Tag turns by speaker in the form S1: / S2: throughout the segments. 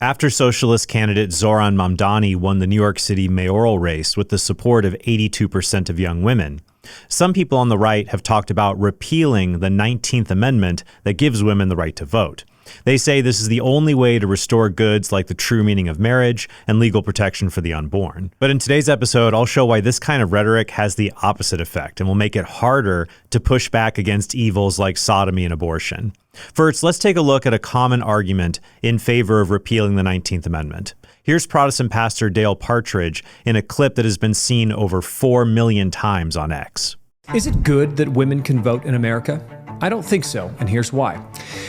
S1: After socialist candidate Zoran Mamdani won the New York City mayoral race with the support of 82% of young women, some people on the right have talked about repealing the 19th Amendment that gives women the right to vote. They say this is the only way to restore goods like the true meaning of marriage and legal protection for the unborn. But in today's episode, I'll show why this kind of rhetoric has the opposite effect and will make it harder to push back against evils like sodomy and abortion. First, let's take a look at a common argument in favor of repealing the 19th Amendment. Here's Protestant pastor Dale Partridge in a clip that has been seen over 4 million times on X.
S2: Is it good that women can vote in America? I don't think so, and here's why.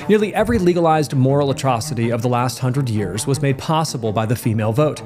S2: Nearly every legalized moral atrocity of the last 100 years was made possible by the female vote.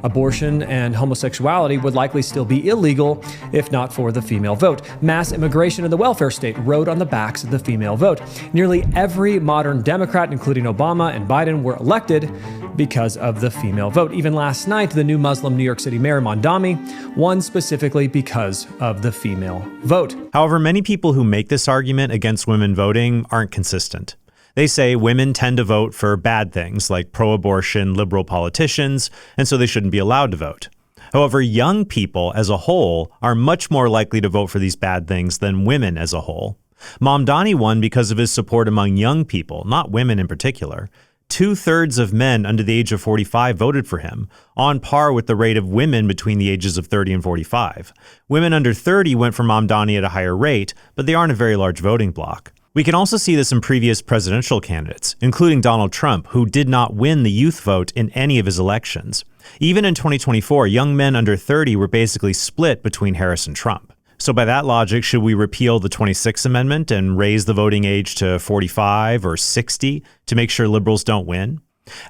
S2: Abortion and homosexuality would likely still be illegal if not for the female vote. Mass immigration in the welfare state rode on the backs of the female vote. Nearly every modern Democrat, including Obama and Biden, were elected because of the female vote. Even last night, the new Muslim New York City mayor Mamdani won specifically because of the female vote.
S1: However, many people who make this argument against women voting aren't consistent. They say women tend to vote for bad things like pro-abortion liberal politicians, and so they shouldn't be allowed to vote. However, young people as a whole are much more likely to vote for these bad things than women as a whole. Mamdani won because of his support among young people, not women in particular. 2/3 of men under the age of 45 voted for him, on par with the rate of women between the ages of 30 and 45. Women under 30 went for Mamdani at a higher rate, but they aren't a very large voting bloc. We can also see this in previous presidential candidates, including Donald Trump, who did not win the youth vote in any of his elections. Even in 2024, young men under 30 were basically split between Harris and Trump. So by that logic, should we repeal the 26th Amendment and raise the voting age to 45 or 60 to make sure liberals don't win?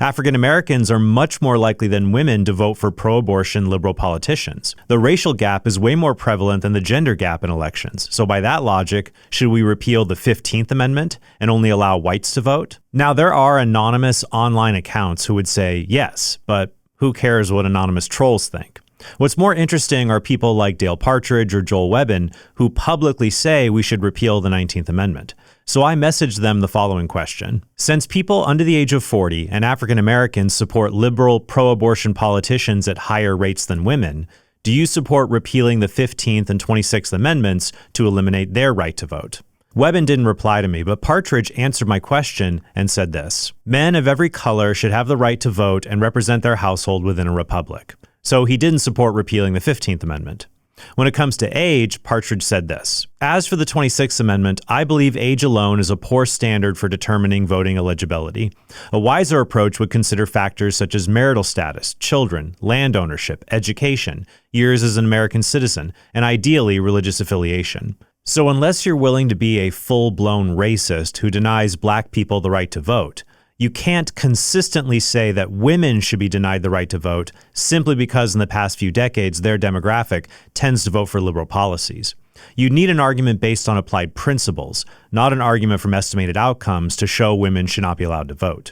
S1: African Americans are much more likely than women to vote for pro-abortion liberal politicians. The racial gap is way more prevalent than the gender gap in elections. So by that logic, should we repeal the 15th Amendment and only allow whites to vote? Now, there are anonymous online accounts who would say yes, but who cares what anonymous trolls think? What's more interesting are people like Dale Partridge or Joel Webbin who publicly say we should repeal the 19th Amendment. So I messaged them the following question. Since people under the age of 40 and African Americans support liberal pro-abortion politicians at higher rates than women, do you support repealing the 15th and 26th Amendments to eliminate their right to vote? Webbin didn't reply to me, but Partridge answered my question and said this: men of every color should have the right to vote and represent their household within a republic. So he didn't support repealing the 15th Amendment. When it comes to age, Partridge said this: as for the 26th Amendment, I believe age alone is a poor standard for determining voting eligibility. A wiser approach would consider factors such as marital status, children, land ownership, education, years as an American citizen, and ideally religious affiliation. So unless you're willing to be a full-blown racist who denies black people the right to vote, you can't consistently say that women should be denied the right to vote simply because in the past few decades their demographic tends to vote for liberal policies. You need an argument based on applied principles, not an argument from estimated outcomes to show women should not be allowed to vote.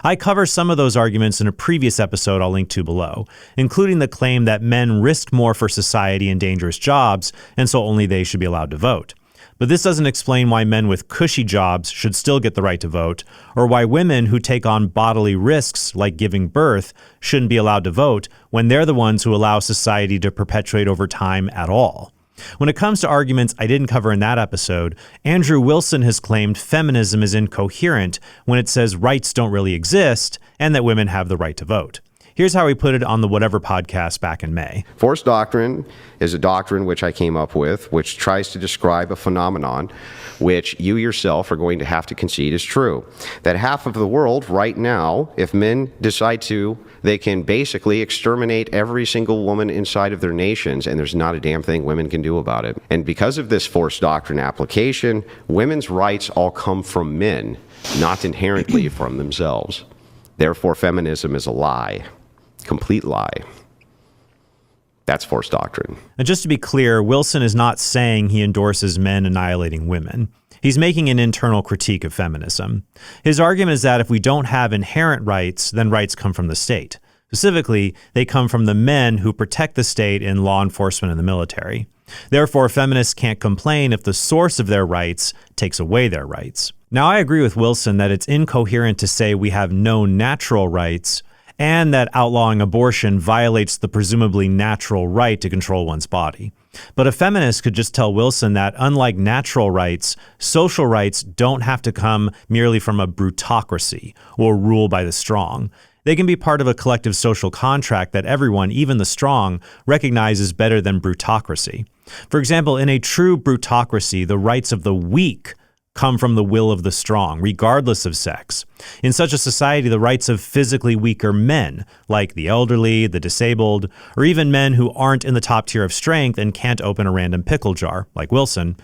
S1: I cover some of those arguments in a previous episode I'll link to below, including the claim that men risk more for society in dangerous jobs, and so only they should be allowed to vote. But this doesn't explain why men with cushy jobs should still get the right to vote, or why women who take on bodily risks like giving birth shouldn't be allowed to vote when they're the ones who allow society to perpetuate over time at all. When it comes to arguments I didn't cover in that episode, Andrew Wilson has claimed feminism is incoherent when it says rights don't really exist and that women have the right to vote. Here's how he put it on the Whatever podcast back in May.
S3: Forced doctrine is a doctrine which I came up with, which tries to describe a phenomenon which you yourself are going to have to concede is true. That half of the world right now, if men decide to, they can basically exterminate every single woman inside of their nations, and there's not a damn thing women can do about it. And because of this forced doctrine application, women's rights all come from men, not inherently from themselves. Therefore, feminism is a lie. Complete lie. That's forced doctrine.
S1: And just to be clear, Wilson is not saying he endorses men annihilating women. He's making an internal critique of feminism. His argument is that if we don't have inherent rights, then rights come from the state. Specifically, they come from the men who protect the state in law enforcement and the military. Therefore, feminists can't complain if the source of their rights takes away their rights. Now, I agree with Wilson that it's incoherent to say we have no natural rights and that outlawing abortion violates the presumably natural right to control one's body. But a feminist could just tell Wilson that, unlike natural rights, social rights don't have to come merely from a brutocracy or rule by the strong. They can be part of a collective social contract that everyone, even the strong, recognizes better than brutocracy. For example, in a true brutocracy, the rights of the weak come from the will of the strong, regardless of sex. In such a society, the rights of physically weaker men, like the elderly, the disabled, or even men who aren't in the top tier of strength and can't open a random pickle jar, like Wilson,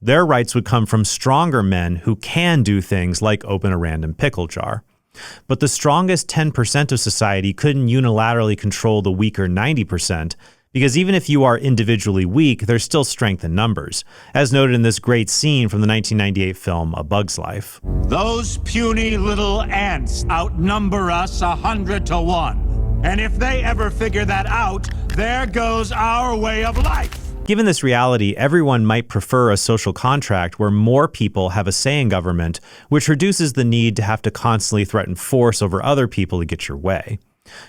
S1: their rights would come from stronger men who can do things like open a random pickle jar. But the strongest 10% of society couldn't unilaterally control the weaker 90%, because even if you are individually weak, there's still strength in numbers, as noted in this great scene from the 1998 film A Bug's Life.
S4: Those puny little ants outnumber us 100 to 1. And if they ever figure that out, there goes our way of life.
S1: Given this reality, everyone might prefer a social contract where more people have a say in government, which reduces the need to have to constantly threaten force over other people to get your way.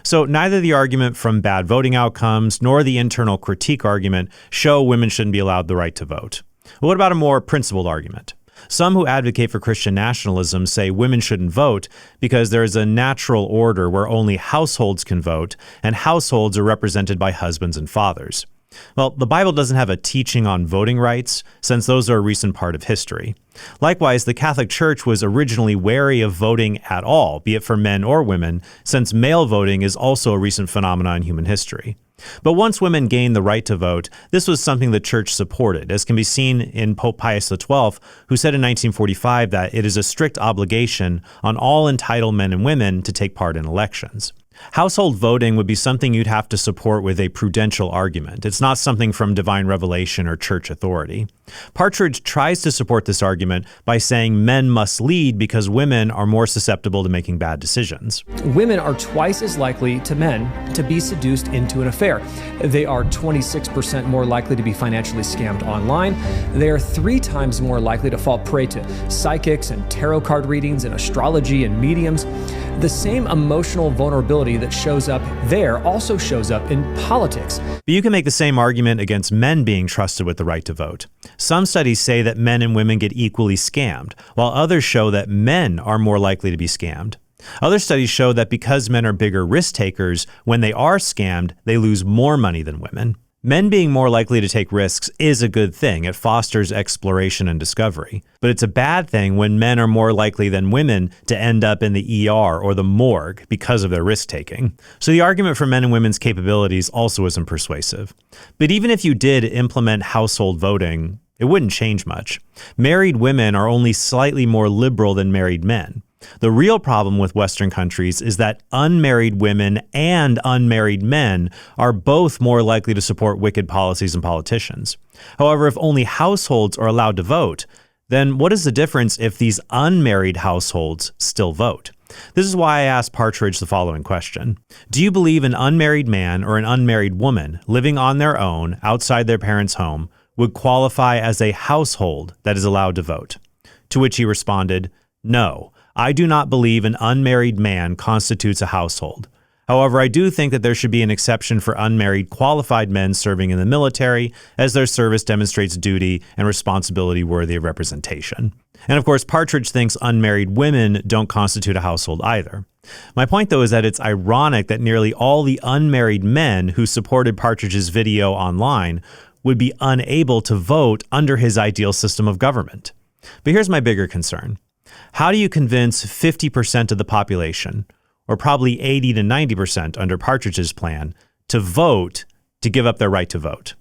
S1: So neither the argument from bad voting outcomes nor the internal critique argument show women shouldn't be allowed the right to vote. But what about a more principled argument? Some who advocate for Christian nationalism say women shouldn't vote because there is a natural order where only households can vote, and households are represented by husbands and fathers. Well, the Bible doesn't have a teaching on voting rights, since those are a recent part of history. Likewise, the Catholic Church was originally wary of voting at all, be it for men or women, since male voting is also a recent phenomenon in human history. But once women gained the right to vote, this was something the Church supported, as can be seen in Pope Pius XII, who said in 1945 that it is a strict obligation on all entitled men and women to take part in elections. Household voting would be something you'd have to support with a prudential argument. It's not something from divine revelation or church authority. Partridge tries to support this argument by saying men must lead because women are more susceptible to making bad decisions.
S2: Women are twice as likely to men to be seduced into an affair. They are 26% more likely to be financially scammed online. They are 3 times more likely to fall prey to psychics and tarot card readings and astrology and mediums. The same emotional vulnerability that shows up there also shows up in politics.
S1: But you can make the same argument against men being trusted with the right to vote. Some studies say that men and women get equally scammed, while others show that men are more likely to be scammed. Other studies show that because men are bigger risk takers, when they are scammed, they lose more money than women. Men being more likely to take risks is a good thing. It fosters exploration and discovery. But it's a bad thing when men are more likely than women to end up in the ER or the morgue because of their risk-taking. So the argument for men and women's capabilities also isn't persuasive. But even if you did implement household voting, it wouldn't change much. Married women are only slightly more liberal than married men. The real problem with Western countries is that unmarried women and unmarried men are both more likely to support wicked policies and politicians. However, if only households are allowed to vote, then what is the difference if these unmarried households still vote? This is why I asked Partridge the following question. Do you believe an unmarried man or an unmarried woman living on their own outside their parents' home would qualify as a household that is allowed to vote? To which he responded, no. I do not believe an unmarried man constitutes a household. However, I do think that there should be an exception for unmarried qualified men serving in the military, as their service demonstrates duty and responsibility worthy of representation. And of course, Partridge thinks unmarried women don't constitute a household either. My point, though, is that it's ironic that nearly all the unmarried men who supported Partridge's video online would be unable to vote under his ideal system of government. But here's my bigger concern. How do you convince 50% of the population, or probably 80 to 90% under Partridge's plan, to vote to give up their right to vote?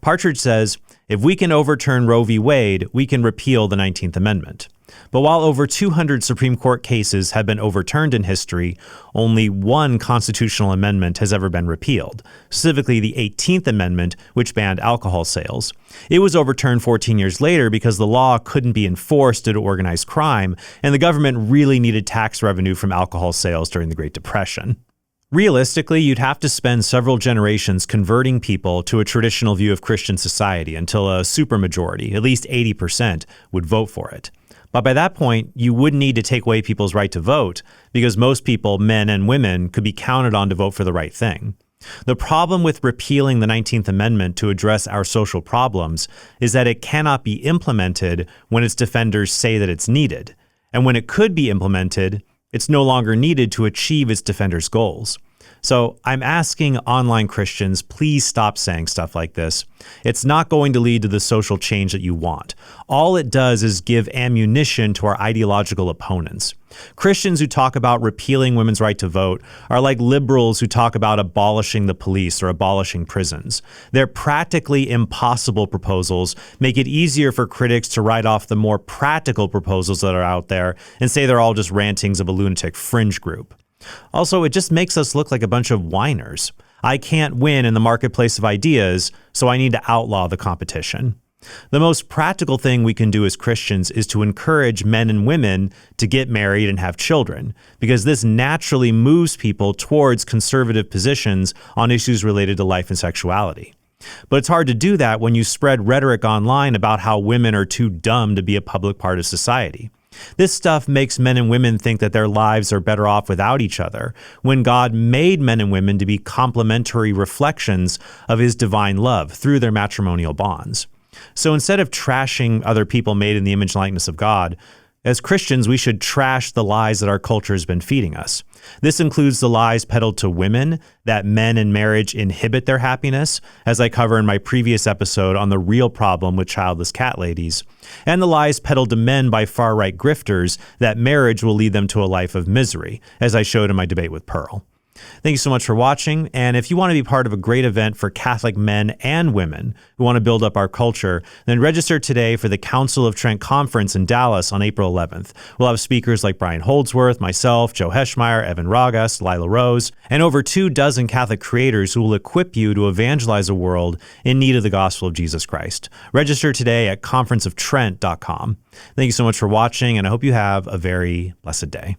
S1: Partridge says, if we can overturn Roe v. Wade, we can repeal the 19th Amendment. But while over 200 Supreme Court cases have been overturned in history, only one constitutional amendment has ever been repealed, specifically the 18th Amendment, which banned alcohol sales. It was overturned 14 years later because the law couldn't be enforced due to organized crime, and the government really needed tax revenue from alcohol sales during the Great Depression. Realistically, you'd have to spend several generations converting people to a traditional view of Christian society until a supermajority, at least 80%, would vote for it. But by that point, you wouldn't need to take away people's right to vote because most people, men and women, could be counted on to vote for the right thing. The problem with repealing the 19th Amendment to address our social problems is that it cannot be implemented when its defenders say that it's needed. And when it could be implemented, it's no longer needed to achieve its defenders' goals. So I'm asking online Christians, please stop saying stuff like this. It's not going to lead to the social change that you want. All it does is give ammunition to our ideological opponents. Christians who talk about repealing women's right to vote are like liberals who talk about abolishing the police or abolishing prisons. Their practically impossible proposals make it easier for critics to write off the more practical proposals that are out there and say they're all just rantings of a lunatic fringe group. Also, it just makes us look like a bunch of whiners. I can't win in the marketplace of ideas, so I need to outlaw the competition. The most practical thing we can do as Christians is to encourage men and women to get married and have children, because this naturally moves people towards conservative positions on issues related to life and sexuality. But it's hard to do that when you spread rhetoric online about how women are too dumb to be a public part of society. This stuff makes men and women think that their lives are better off without each other, when God made men and women to be complementary reflections of his divine love through their matrimonial bonds. So instead of trashing other people made in the image and likeness of God, as Christians, we should trash the lies that our culture has been feeding us. This includes the lies peddled to women that men in marriage inhibit their happiness, as I cover in my previous episode on the real problem with childless cat ladies, and the lies peddled to men by far-right grifters that marriage will lead them to a life of misery, as I showed in my debate with Pearl. Thank you so much for watching, and if you want to be part of a great event for Catholic men and women who want to build up our culture, then register today for the Council of Trent Conference in Dallas on April 11th. We'll have speakers like Brian Holdsworth, myself, Joe Heschmeyer, Evan Ragas, Lila Rose, and over 24 Catholic creators who will equip you to evangelize a world in need of the gospel of Jesus Christ. Register today at conferenceoftrent.com. Thank you so much for watching, and I hope you have a very blessed day.